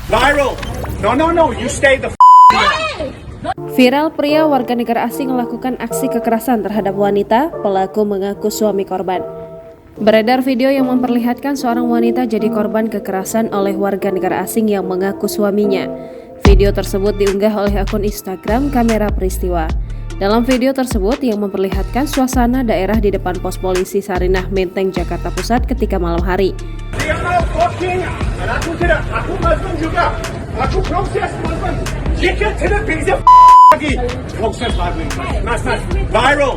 Viral. No, you stay the Viral, pria warga negara asing melakukan aksi kekerasan terhadap wanita, pelaku mengaku suami korban. Beredar video yang memperlihatkan seorang wanita jadi korban kekerasan oleh warga negara asing yang mengaku suaminya. Video tersebut diunggah oleh akun Instagram Kamera Peristiwa. Dalam video tersebut yang memperlihatkan suasana daerah di depan pos polisi Sarinah Menteng, Jakarta Pusat ketika malam hari.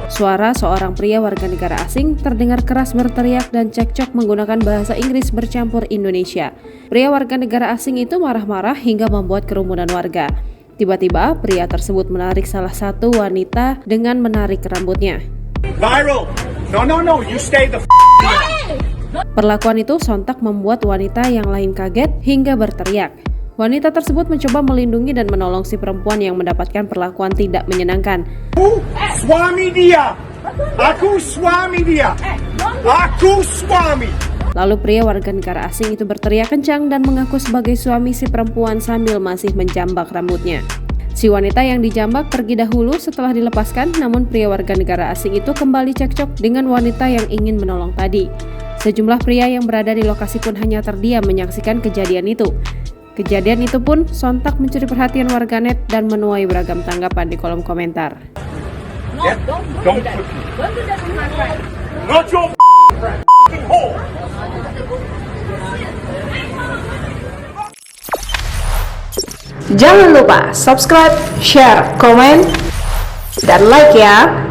Suara seorang pria warga negara asing terdengar keras berteriak dan cekcok menggunakan bahasa Inggris bercampur Indonesia. Pria warga negara asing itu marah-marah hingga membuat kerumunan warga. Tiba-tiba pria tersebut menarik salah satu wanita dengan menarik rambutnya. Viral. No, you stay the Perlakuan itu sontak membuat wanita yang lain kaget hingga berteriak. Wanita tersebut mencoba melindungi dan menolong si perempuan yang mendapatkan perlakuan tidak menyenangkan. Suami dia. Aku suami dia. Aku suami. Lalu pria warga negara asing itu berteriak kencang dan mengaku sebagai suami si perempuan sambil masih menjambak rambutnya. Si wanita yang dijambak pergi dahulu setelah dilepaskan, namun pria warga negara asing itu kembali cekcok dengan wanita yang ingin menolong tadi. Sejumlah pria yang berada di lokasi pun hanya terdiam menyaksikan kejadian itu. Kejadian itu pun sontak mencuri perhatian warganet dan menuai beragam tanggapan di kolom komentar. Jangan lupa subscribe, share, komen, dan like ya.